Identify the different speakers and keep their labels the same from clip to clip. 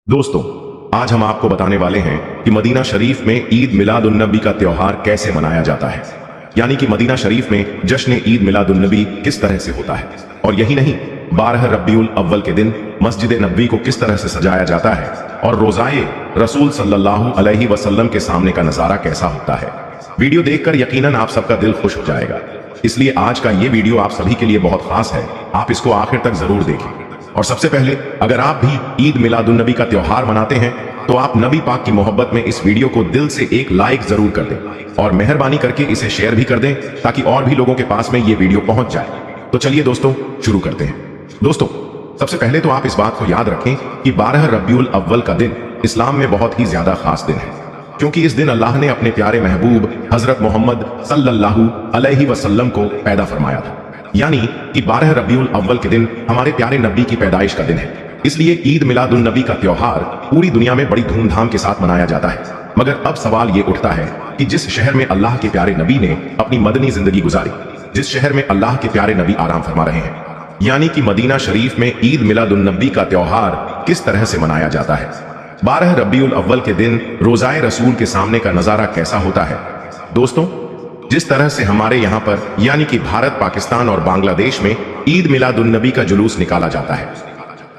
Speaker 1: दोस्तों, आज हम आपको बताने वाले हैं कि मदीना शरीफ में ईद मिलाद उन नबी का त्योहार कैसे मनाया जाता है। यानी कि मदीना शरीफ में जश्न ईद मिलाद उन नबी किस तरह से होता है। और यही नहीं, 12 रबीउल अव्वल के दिन मस्जिद नबवी को किस तरह से सजाया जाता है और रोजाए रसूल सल्लल्लाहु अलैहि वसल्लम के सामने का नजारा कैसा होता है। वीडियो देखकर यकीनन आप सबका दिल खुश हो जाएगा। इसलिए आज का ये वीडियो आप सभी के लिए बहुत खास है। आप इसको आखिर तक जरूर देखें। और सबसे पहले, अगर आप भी ईद मिलादुन नबी का त्योहार मनाते हैं तो आप नबी पाक की मोहब्बत में इस वीडियो को दिल से एक लाइक जरूर कर दें और मेहरबानी करके इसे शेयर भी कर दें ताकि और भी लोगों के पास में ये वीडियो पहुंच जाए। तो चलिए दोस्तों, शुरू करते हैं। दोस्तों, सबसे पहले तो आप इस बात को याद रखें कि 12 रबीउल अव्वल का दिन इस्लाम में बहुत ही ज्यादा खास दिन है, क्योंकि इस दिन अल्लाह ने अपने प्यारे महबूब हजरत मोहम्मद सल्लल्लाहु अलैहि वसल्लम को पैदा फरमाया था। यानी कि 12 रबीउल अव्वल के दिन हमारे प्यारे नबी की पैदाइश का दिन है। इसलिए ईद मिलादुन नबी का त्योहार पूरी दुनिया में बड़ी धूमधाम के साथ मनाया जाता है। मगर अब सवाल ये उठता है कि जिस शहर में अल्लाह के प्यारे नबी ने अपनी मदनी जिंदगी गुजारी, जिस शहर में अल्लाह के प्यारे नबी आराम फरमा रहे हैं, यानी कि मदीना शरीफ में ईद मिलादुन नबी का त्योहार किस तरह से मनाया जाता है। 12 रबीउल अव्वल के दिन रोजाए रसूल के सामने का नजारा कैसा होता है। दोस्तों, जिस तरह से हमारे यहाँ पर यानी कि भारत, पाकिस्तान और बांग्लादेश में ईद मिलादुन नबी का जुलूस निकाला जाता है,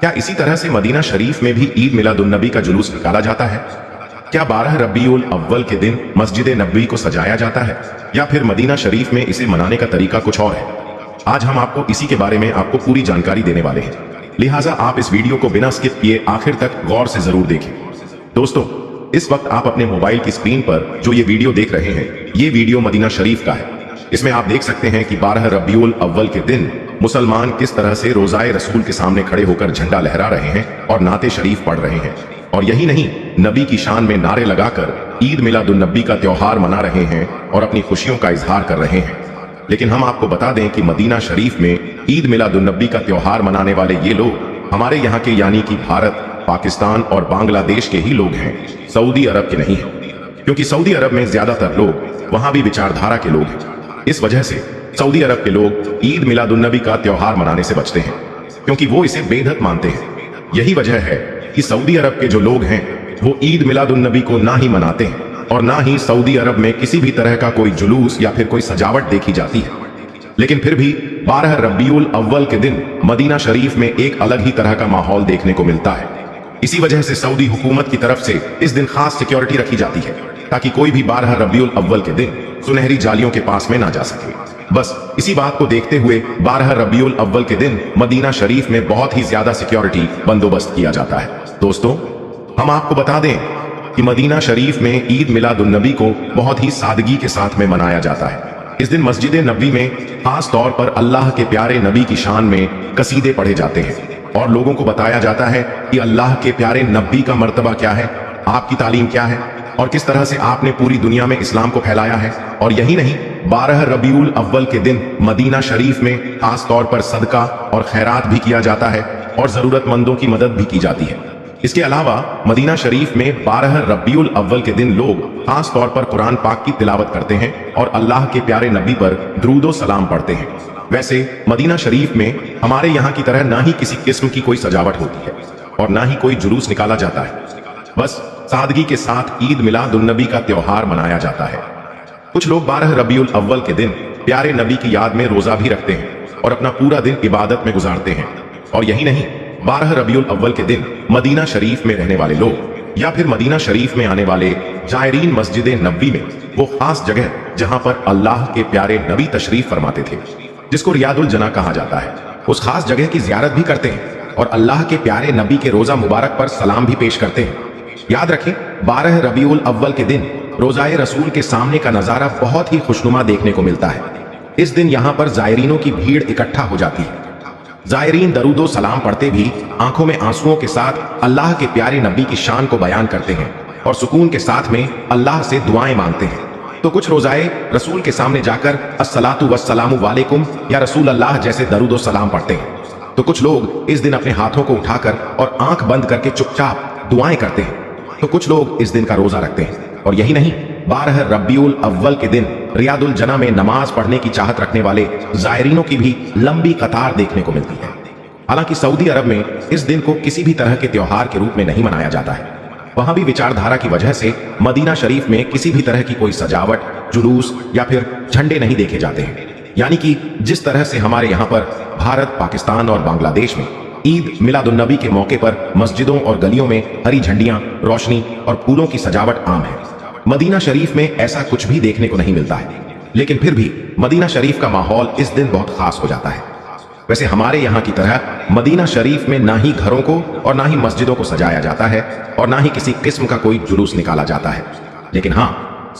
Speaker 1: क्या इसी तरह से मदीना शरीफ में भी ईद मिलादुन नबी का जुलूस निकाला जाता है? क्या 12 रबीउल अव्वल के दिन मस्जिद नबवी को सजाया जाता है या फिर मदीना शरीफ में इसे मनाने का तरीका कुछ और है? आज हम आपको इसी के बारे में आपको पूरी जानकारी देने वाले हैं। लिहाजा आप इस वीडियो को बिना स्किप किए आखिर तक गौर से जरूर देखें। दोस्तों, इस वक्त आप अपने मोबाइल की स्क्रीन पर जो ये वीडियो देख रहे हैं, ये वीडियो मदीना शरीफ का है। इसमें आप देख सकते हैं कि 12 रबीउल अव्वल के दिन मुसलमान किस तरह से रोजाए रसूल के सामने खड़े होकर झंडा लहरा रहे हैं और नाते शरीफ पढ़ रहे हैं। और यही नहीं, नबी की शान में नारे लगाकर ईद मिलादुन नबी का त्योहार मना रहे हैं और अपनी खुशियों का इजहार कर रहे हैं। लेकिन हम आपको बता दें कि मदीना शरीफ में ईद मिलादुन नबी का त्योहार मनाने वाले ये लोग हमारे यहाँ के यानी कि भारत, पाकिस्तान और बांग्लादेश के ही लोग हैं, सऊदी अरब के नहीं हैं। क्योंकि सऊदी अरब में ज्यादातर लोग वहां भी विचारधारा के लोग हैं। इस वजह से सऊदी अरब के लोग ईद मिलादुन नबी का त्योहार मनाने से बचते हैं, क्योंकि वो इसे बेधत मानते हैं। यही वजह है कि सऊदी अरब के जो लोग हैं वो ईद मिलादुन नबी को ना ही मनाते हैं और ना ही सऊदी अरब में किसी भी तरह का कोई जुलूस या फिर कोई सजावट देखी जाती है। लेकिन फिर भी 12 रबीउल अव्वल के दिन मदीना शरीफ में एक अलग ही तरह का माहौल देखने को मिलता है। इसी वजह से सऊदी हुकूमत की तरफ से इस दिन खास सिक्योरिटी रखी जाती है ताकि कोई भी 12 रबीउल अव्वल के दिन सुनहरी जालियों के पास में ना जा सके। बस इसी बात को देखते हुए 12 रबीउल अव्वल के दिन मदीना शरीफ में बहुत ही ज्यादा सिक्योरिटी बंदोबस्त किया जाता है। दोस्तों, हम आपको बता दें कि मदीना शरीफ में ईद मिलादुन नबी को बहुत ही सादगी के साथ में मनाया जाता है। इस दिन मस्जिद नबवी में खास तौर पर अल्लाह के प्यारे नबी की शान में कसीदे पढ़े जाते हैं और लोगों को बताया जाता है कि अल्लाह के प्यारे नबी का मर्तबा क्या है, आपकी तालीम क्या है और किस तरह से आपने पूरी दुनिया में इस्लाम को फैलाया है। और यही नहीं, 12 रबीउल अव्वल के दिन मदीना शरीफ में खास तौर पर सदका और खैरात भी किया जाता है और जरूरतमंदों की मदद भी की जाती है। इसके अलावा मदीना शरीफ में 12 रबीउल अव्वल के दिन लोग खास तौर पर कुरान पाक की तिलावत करते हैं और अल्लाह के प्यारे नबी पर दुरूदो सलाम पढ़ते हैं। वैसे मदीना शरीफ में हमारे यहाँ की तरह ना ही किसी किस्म की कोई सजावट होती है और ना ही कोई जुलूस निकाला जाता है। बस सादगी के साथ ईद मिलादुन नबी का त्योहार मनाया जाता है। कुछ लोग 12 रबीउल अव्वल के दिन प्यारे नबी की याद में रोजा भी रखते हैं और अपना पूरा दिन इबादत में गुजारते हैं। और यही नहीं, 12 रबीउल अव्वल के दिन मदीना शरीफ में रहने वाले लोग या फिर मदीना शरीफ में आने वाले जायरीन मस्जिद नबवी में, वो खास जगह जहां पर अल्लाह के प्यारे नबी तशरीफ फरमाते थे, जिसको रियादुल जना कहा जाता है, उस खास जगह की जियारत भी करते हैं और अल्लाह के प्यारे नबी के रोजा मुबारक पर सलाम भी पेश करते हैं। याद रखें, 12 रबीउल अव्वल के दिन रोजाए रसूल के सामने का नजारा बहुत ही खुशनुमा देखने को मिलता है। इस दिन यहाँ पर जायरीनों की भीड़ इकट्ठा हो जाती है। जायरीन दरूदो सलाम पढ़ते भी आंखों में आंसुओं के साथ अल्लाह के प्यारे नबी की शान को बयान करते हैं और सुकून के साथ में अल्लाह से दुआएं मांगते हैं। तो कुछ रोजाए रसूल के सामने जाकर अस्सलातु वस्सलामु वालेकुम या रसूल अल्लाह जैसे दरूदो सलाम पढ़ते हैं। तो कुछ लोग इस दिन अपने हाथों को उठाकर और आंख बंद करके चुपचाप दुआएं करते हैं। तो कुछ लोग इस दिन का रोजा रखते हैं। और यही नहीं, 12 रबीउल अव्वल के दिन रियादुल जना में नमाज पढ़ने की चाहत रखने वाले जायरीनों की भी लंबी कतार देखने को मिलती है। हालांकि सऊदी अरब में इस दिन को किसी भी तरह के त्योहार के रूप में नहीं मनाया जाता है। वहां भी विचारधारा की वजह से मदीना शरीफ में किसी भी तरह की कोई सजावट, जुलूस या फिर झंडे नहीं देखे जाते हैं। यानी कि जिस तरह से हमारे यहाँ पर भारत, पाकिस्तान और बांग्लादेश में ईद मिलादुन्नबी के मौके पर मस्जिदों और गलियों में हरी झंडियां, रोशनी और फूलों की सजावट आम है, मदीना शरीफ में ऐसा कुछ भी देखने को नहीं मिलता है। लेकिन फिर भी मदीना शरीफ का माहौल इस दिन बहुत खास हो जाता है। वैसे हमारे यहाँ की तरह मदीना शरीफ में ना ही घरों को और ना ही मस्जिदों को सजाया जाता है और ना ही किसी किस्म का कोई जुलूस निकाला जाता है। लेकिन हाँ,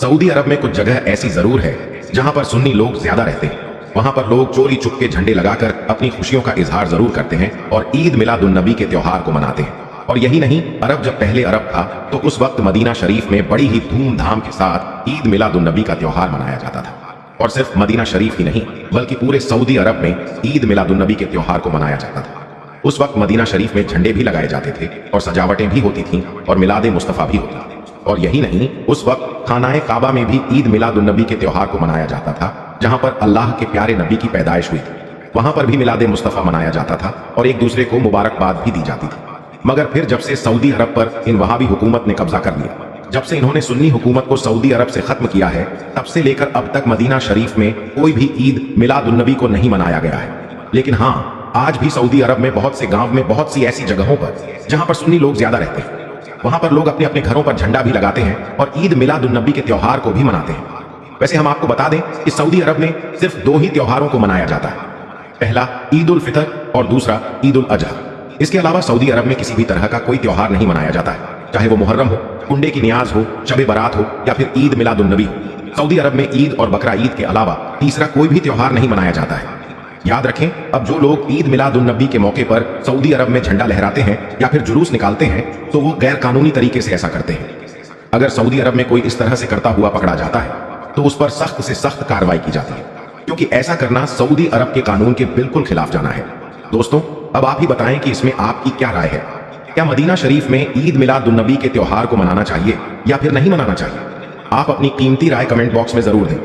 Speaker 1: सऊदी अरब में कुछ जगह ऐसी जरूर है जहां पर सुन्नी लोग ज्यादा रहते हैं। वहां पर लोग चोरी चुपके झंडे लगाकर अपनी खुशियों का इजहार जरूर करते हैं और ईद मिलादुन्नबी के त्योहार को मनाते हैं। और यही नहीं, अरब जब पहले अरब था तो उस वक्त मदीना शरीफ में बड़ी ही धूमधाम के साथ ईद मिलादुन्नबी का त्योहार मनाया जाता था। और सिर्फ मदीना शरीफ ही नहीं बल्कि पूरे सऊदी अरब में ईद मिलादुन्नबी के त्योहार को मनाया जाता था। उस वक्त मदीना शरीफ में झंडे भी लगाए जाते थे और सजावटें भी होती थीं और मिलाद मुस्तफा भी होता था। और यही नहीं, उस वक्त खानाए काबा में भी ईद मिलादुन्नबी के त्योहार को मनाया जाता था, जहां पर अल्लाह के प्यारे नबी की पैदाइश हुई थी। वहां पर भी मिलाद मुस्तफा मनाया जाता था और एक दूसरे को मुबारकबाद भी दी जाती थी। मगर फिर जब से सऊदी अरब पर इन वहाबी हुकूमत ने कब्जा कर लिया, जब से इन्होंने सुन्नी हुकूमत को सऊदी अरब से खत्म किया है, तब से लेकर अब तक मदीना शरीफ में कोई भी ईद मिलादुन्नबी को नहीं मनाया गया है। लेकिन हाँ, आज भी सऊदी अरब में बहुत से गांव में बहुत सी ऐसी जगहों पर जहां पर सुन्नी लोग ज्यादा रहते हैं, वहां पर लोग अपने अपने घरों पर झंडा भी लगाते हैं और ईद मिलादुन्नबी के त्योहार को भी मनाते हैं। वैसे हम आपको बता दें कि सऊदी अरब में सिर्फ दो ही त्योहारों को मनाया जाता है, पहला ईद उल फितर और दूसरा ईद उल अजहा। इसके अलावा सऊदी अरब में किसी भी तरह का कोई त्योहार नहीं मनाया जाता है, चाहे वो मुहर्रम हो, कुंडे की नियाज हो, शबे बारात हो या फिर ईद मिलादुन्नबी हो। सऊदी अरब में ईद और बकरा ईद के अलावा तीसरा कोई भी त्योहार नहीं मनाया जाता है। याद रखें, अब जो लोग ईद मिलादुन्नबी के मौके पर सऊदी अरब में झंडा लहराते हैं या फिर जुलूस निकालते हैं तो वो गैर कानूनी तरीके से ऐसा करते हैं। अगर सऊदी अरब में कोई इस तरह से करता हुआ पकड़ा जाता है तो उस पर सख्त से सख्त कार्रवाई की जाती है, क्योंकि ऐसा करना सऊदी अरब के कानून के बिल्कुल खिलाफ जाना है। दोस्तों, अब आप ही बताएं कि इसमें आपकी क्या राय है। क्या मदीना शरीफ में ईद मिलादुन्नबी के त्योहार को मनाना चाहिए या फिर नहीं मनाना चाहिए? आप अपनी कीमती राय कमेंट बॉक्स में जरूर दें,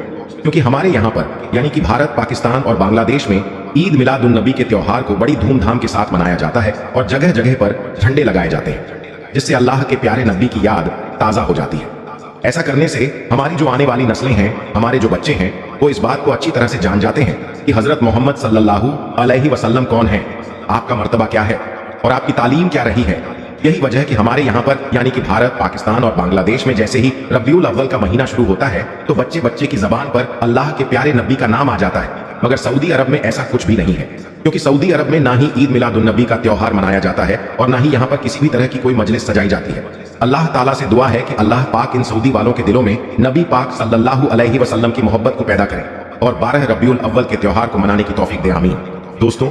Speaker 1: क्योंकि हमारे यहाँ पर यानी कि भारत, पाकिस्तान और बांग्लादेश में ईद मिलादुन्नबी के त्योहार को बड़ी धूमधाम के साथ मनाया जाता है और जगह जगह पर झंडे लगाए जाते हैं, जिससे अल्लाह के प्यारे नबी की याद ताज़ा हो जाती है। ऐसा करने से हमारी जो आने वाली नस्लें हैं, हमारे जो बच्चे हैं, वो इस बात को अच्छी तरह से जान जाते हैं कि हजरत मोहम्मद सल्लल्लाहु अलैहि वसल्लम कौन है, आपका मर्तबा क्या है और आपकी तालीम क्या रही है। यही वजह है कि हमारे यहाँ पर यानी कि भारत, पाकिस्तान और बांग्लादेश में जैसे ही रबीउल अव्वल का महीना शुरू होता है तो बच्चे बच्चे की जबान पर अल्लाह के प्यारे नबी का नाम आ जाता है। मगर सऊदी अरब में ऐसा कुछ भी नहीं है, क्योंकि सऊदी अरब में ना ही ईद मिलादुन्नबी का त्योहार मनाया जाता है और ना ही यहाँ पर किसी भी तरह की कोई मजलिस सजाई जाती है। अल्लाह ताला से दुआ है कि अल्लाह पाक इन सऊदी वालों के दिलों में नबी पाक सल्लल्लाहु अलैहि वसल्लम की मोहब्बत को पैदा करे और 12 रबीउल अव्वल के त्योहार को मनाने की तौफीक दे, आमीन। दोस्तों,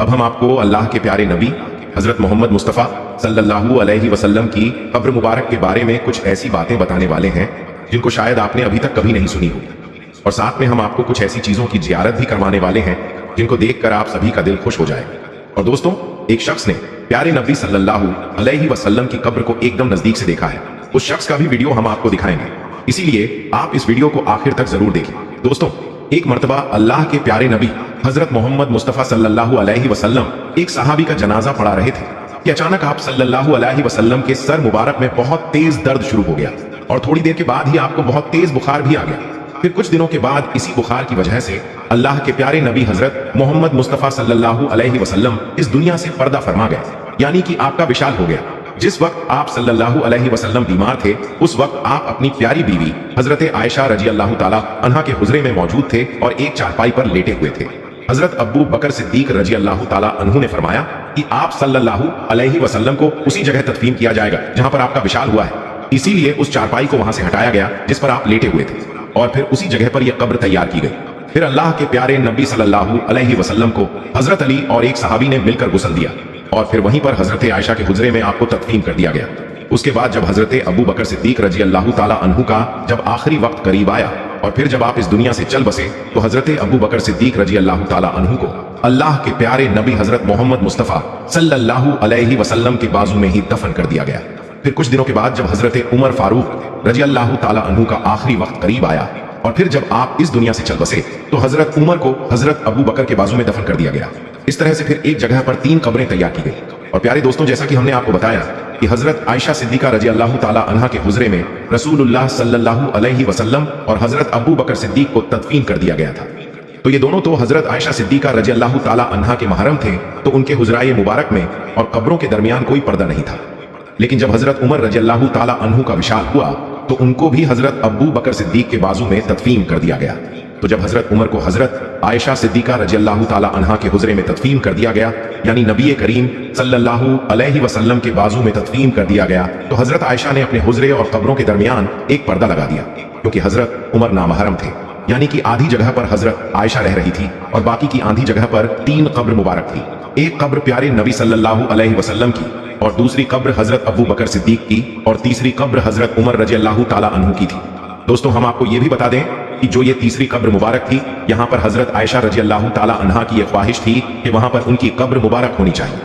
Speaker 1: अब हम आपको अल्लाह के प्यारे नबी हजरत मोहम्मद मुस्तफ़ा सल्लल्लाहु अलैहि वसल्लम की कब्र मुबारक के बारे में कुछ ऐसी बातें बताने वाले हैं जिनको शायद आपने अभी तक कभी नहीं सुनी होगी। और साथ में हम आपको कुछ ऐसी चीजों की जियारत भी करवाने वाले हैं जिनको देखकर आप सभी का दिल खुश हो जाएगा। और दोस्तों, एक शख्स ने प्यारे नबी सल्लल्लाहु अलैहि वसल्लम की कब्र को एकदम नजदीक से देखा है। उस शख्स का भी वीडियो हम आपको दिखाएंगे, इसीलिए आप इस वीडियो को आखिर तक जरूर देखें। दोस्तों, एक मर्तबा अल्लाह के प्यारे नबी हजरत मोहम्मद मुस्तफ़ा सल्लल्लाहु अलैहि वसल्लम एक सहाबी का जनाजा पढ़ा रहे थे कि अचानक आप सल्लल्लाहु अलैहि वसल्लम के सर मुबारक में बहुत तेज दर्द शुरू हो गया और थोड़ी देर के बाद ही आपको बहुत तेज बुखार भी आ गया। फिर कुछ दिनों के बाद इसी बुखार की वजह से अल्लाह के प्यारे नबी हजरत मोहम्मद मुस्तफ़ा सल्लल्लाहु अलैहि वसल्लम इस दुनिया से पर्दा फरमा गए, यानी कि आपका विशाल हो गया। जिस वक्त आप सल्लल्लाहु अलैहि वसल्लम बीमार थे, उस वक्त आप अपनी प्यारी बीवी हजरत आयशा रजी अल्लाह ताला अन्हा के हुजरे में मौजूद थे और एक चारपाई पर लेटे हुए थे। हजरत अबू बकर सिद्दीक रजी अल्लाह ताला अन्हु ने फरमाया कि आप सल्लल्लाहु अलैहि वसल्लम को उसी जगह तदफीन किया जाएगा जहां पर आपका विशाल हुआ है। इसीलिए उस चारपाई को वहां से हटाया गया जिस पर आप लेटे हुए थे और फिर उसी जगह पर यह कब्र तैयार की गई। फिर अल्लाह के प्यारे नबी सल्लल्लाहु अलैहि वसल्लम को हजरत अली और एक सहाबी ने मिलकर गुस्ल दिया और फिर वहीं पर हजरत आयशा के हुजरे में आपको तदफीन कर दिया गया। उसके बाद जब हजरत अबू बकर सिद्दीक रजी अल्लाह ताला अन्हु का जब आखिरी वक्त करीब आया और फिर जब आप इस दुनिया से चल बसे तो हजरत अबू बकर सिद्दीक रजी अल्लाह ताला अन्हु को अल्लाह के प्यारे नबी हजरत मोहम्मद मुस्तफ़ा सल्लल्लाहु अलैहि वसल्लम के बाजू में ही दफन कर दिया गया। फिर कुछ दिनों के बाद जब हजरत उमर फारूक रजी अल्लाह ताला अन्हु का आखिरी वक्त करीब आया और फिर जब आप इस दुनिया से चल बसे तो हजरत उमर को हजरत अबू बकर के बाजू में दफन कर दिया गया। इस तरह से फिर एक जगह पर 3 कब्रें तैयार की गई। और प्यारे दोस्तों, जैसा कि हमने आपको बताया कि हजरत आयशा सिद्दीका रजी अल्लाह ताला अन्हा के हुजरे में रसूलुल्लाह सल्लल्लाहु अलैहि वसल्लम और हजरत अबू बकर सिद्दीक को तदफीन कर दिया गया था। तो ये दोनों तो हजरत आयशा सिद्दीका रजी अल्लाह ताला अन्हा के महरम थे, तो उनके हुजराए मुबारक में और कब्रों के दरमियान कोई पर्दा नहीं था। लेकिन जब हजरत उमर रजी अल्लाह ताला अन्हु का विशाल हुआ तो उनको भी हजरत अबू बकर सिद्दीक के बाजू में तदफीन कर दिया गया। तो जब हजरत उमर को हजरत आयशा सिद्दीका रजी अल्लाह ताला अन्हा के हुजरे में तदफीन कर दिया गया, यानी नबी करीम सल्लल्लाहु अलैहि वसल्लम के बाजू में तदफीन कर दिया गया, तो हजरत आयशा ने अपने हुजरे और कब्रों के दरमियान एक पर्दा लगा दिया, क्योंकि हजरत उमर नामहरम थे। यानी कि आधी जगह पर हजरत आयशा रह रही थी और बाकी की आधी जगह पर 3 कब्र मुबारक थी। एक कब्र प्यारे नबी सल्लल्लाहु अलैहि वसल्लम की, और दूसरी कब्र हजरत अबू बकर सिद्दीक की, और तीसरी कब्र हजरत उमर रजी अल्लाह ताला अन्हु की थी। दोस्तों, हम आपको ये भी बता दें कि जो ये तीसरी कब्र मुबारक थी, यहाँ पर हजरत आयशा रजी अल्लाह ताला अन्हा की यह ख्वाहिश थी कि वहां पर उनकी कब्र मुबारक होनी चाहिए।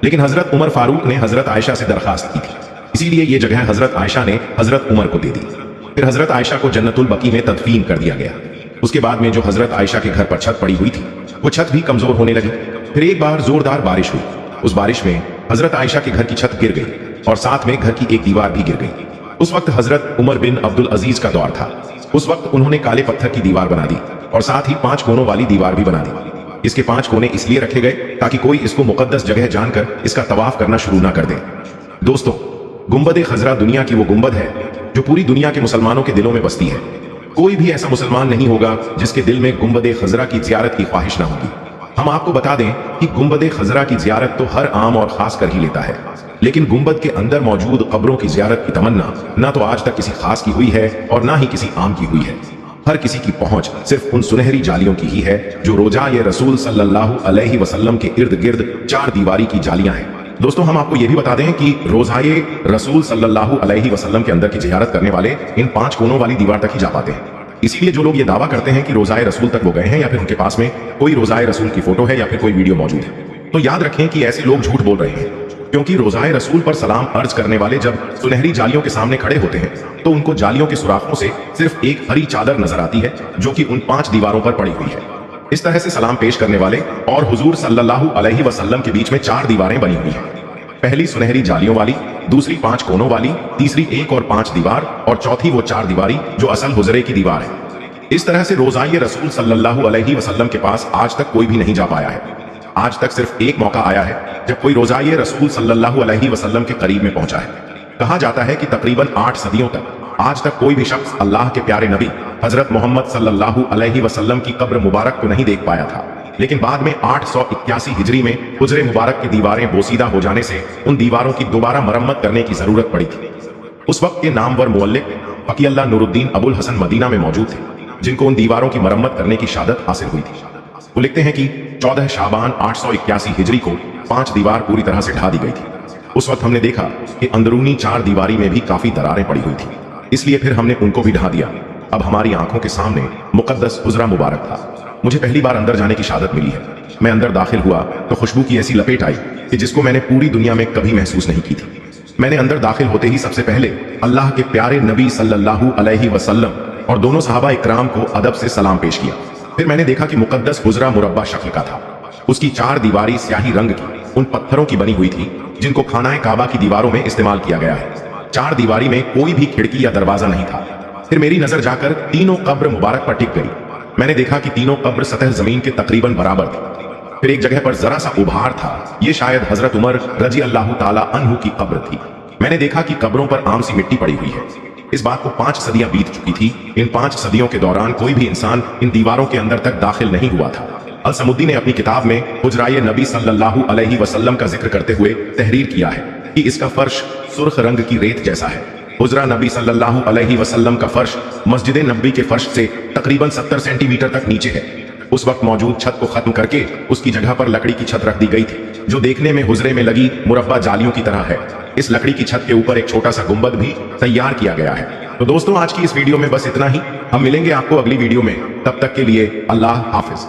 Speaker 1: लेकिन हजरत उमर फारूक ने हजरत आयशा से दरखास्त की थी, इसीलिए ये जगह हजरत आयशा ने हजरत उमर को दे दी। फिर हजरत आयशा को जन्नतुल बकी में तदफीन कर दिया गया। उसके बाद में जो हजरत आयशा के घर पर छत पड़ी हुई थी, वो छत भी कमजोर होने लगी। फिर एक बार जोरदार बारिश हुई। उस बारिश में हजरत आयशा के घर की छत गिर गई और साथ में घर की एक दीवार भी गिर गई। उस वक्त हजरत उमर बिन अब्दुल अजीज का दौर था। उस वक्त उन्होंने काले पत्थर की दीवार बना दी और साथ ही 5 कोनों वाली दीवार भी बना दी। इसके 5 कोने इसलिए रखे गए ताकि कोई इसको मुकद्दस जगह जानकर इसका तवाफ करना शुरू ना कर दे। दोस्तों, गुंबद खजरा दुनिया की वो गुंबद है जो पूरी दुनिया के मुसलमानों के दिलों में बसती है। कोई भी ऐसा मुसलमान नहीं होगा जिसके दिल में गुंबद खजरा की जियारत की ख्वाहिश ना होगी। हम आपको बता दें कि गुंबद खजरा की जियारत तो हर आम और खास कर ही लेता है, लेकिन गुंबद के अंदर मौजूद कब्रों की जियारत की तमन्ना ना तो आज तक किसी खास की हुई है और ना ही किसी आम की हुई है। हर किसी की पहुंच सिर्फ उन सुनहरी जालियों की ही है जो रोजाए रसूल सल्लल्लाहु अलैहि वसल्लम के इर्द गिर्द 4 दीवारी की जालियां हैं। दोस्तों, हम आपको यह भी बता दें कि रोजाए रसूल सल्लल्लाहु अलैहि वसल्लम के अंदर की जियारत करने वाले इन 5 कोनों वाली दीवार तक ही जा पाते हैं। इसीलिए जो लोग ये दावा करते हैं कि रोजाए रसूल तक वो गए हैं या फिर उनके पास में कोई रोजाए रसूल की फोटो है या फिर कोई वीडियो मौजूद है, तो याद रखें कि ऐसे लोग झूठ बोल रहे हैं। क्योंकि रोजाए रसूल पर सलाम अर्ज करने वाले जब सुनहरी जालियों के सामने खड़े होते हैं तो उनको जालियों के सुराखों से सिर्फ एक हरी चादर नजर आती है जो कि उन 5 दीवारों पर पड़ी हुई है। इस तरह से सलाम पेश करने वाले और हुजूर सल्लल्लाहु अलैहि वसल्लम के बीच में 4 दीवारें बनी हुई हैं। पहली सुनहरी जालियों वाली, दूसरी 5 कोनों वाली, तीसरी 1 और 5 दीवार, और चौथी वो 4 दीवारी जो असल हुजरे की दीवार है। इस तरह से रोजाए रसूल सल्लल्लाहु अलैहि वसल्लम के पास आज तक कोई भी नहीं जा पाया है। आज तक सिर्फ एक मौका आया है जब कोई रोजाए रसूल सल्लल्लाहु अलैहि वसल्लम के करीब में पहुंचा है। कहा जाता है कि तकरीबन 8 सदियों तक आज तक कोई भी शख्स अल्लाह के प्यारे नबी हजरत मोहम्मद सल्लल्लाहु अलैहि वसल्लम की कब्र मुबारक को नहीं देख पाया था। लेकिन बाद में 881 हिजरी में हुजरे मुबारक की दीवारें बोसीदा हो जाने से उन दीवारों की दोबारा मरम्मत करने की जरूरत पड़ी थी। उस वक्त के नामवर मुअल्लिफ फकीअल्लाह नूरुद्दीन अबुल हसन मदीना में मौजूद थे, जिनको उन दीवारों की मरम्मत करने की शादत हासिल हुई थी। वो लिखते हैं कि 14 शाबान 881 हिजरी को 5 दीवार पूरी तरह से ढा दी गई थी। उस वक्त हमने देखा कि अंदरूनी 4 दीवारी में भी काफी दरारें पड़ी हुई थी, इसलिए फिर हमने उनको भी ढा दिया। अब हमारी आंखों के सामने मुकद्दस हुजरा मुबारक था। मुझे पहली बार अंदर जाने की शादत मिली है। मैं अंदर दाखिल हुआ तो खुशबू की ऐसी लपेट आई कि जिसको मैंने पूरी दुनिया में कभी महसूस नहीं की थी। मैंने अंदर दाखिल होते ही सबसे पहले अल्लाह के प्यारे नबी सल्लल्लाहु अलैहि वसल्लम और दोनों सहाबा इकराम को अदब से सलाम पेश किया। फिर मैंने देखा कि मुकद्दस हुजरा मुरब्बा शक्ल का था। उसकी 4 दीवारी स्याही रंग की उन पत्थरों की बनी हुई थी जिनको खानाए काबा की दीवारों में इस्तेमाल किया गया है। 4 दीवारी में कोई भी खिड़की या दरवाजा नहीं था। फिर मेरी नजर जाकर तीनों कब्र मुबारक पर टिक गई। मैंने देखा कि तीनों कब्र सतह जमीन के तकरीबन बराबर थी। फिर एक जगह पर जरा सा उभार था। ये शायद हजरत उमर रजी अल्लाह ताला अन्हु की कब्र थी। मैंने देखा कि कब्रों पर आम सी मिट्टी पड़ी हुई है। इस बात को 5 सदियां बीत चुकी थी। इन 5 सदियों के दौरान कोई भी इंसान इन दीवारों के अंदर तक दाखिल नहीं हुआ था। अल-समुद्दी ने अपनी किताब में हुजराए नबी सल्लल्लाहु अलैहि वसल्लम का जिक्र करते हुए तहरीर किया है कि इसका फर्श सुर्ख रंग की रेत जैसा है। हुजरा नबी सल्लल्लाहु अलैहि वसल्लम का फर्श मस्जिद नबी के फर्श से तकरीबन 70 सेंटीमीटर तक नीचे है। उस वक्त मौजूद छत को खत्म करके उसकी जगह पर लकड़ी की छत रख दी गई थी, जो देखने में हुजरे में लगी मुरब्बा जालियों की तरह है। इस लकड़ी की छत के ऊपर एक छोटा सा गुंबद भी तैयार किया गया है। तो दोस्तों, आज की इस वीडियो में बस इतना ही। हम मिलेंगे आपको अगली वीडियो में। तब तक के लिए अल्लाह हाफिज।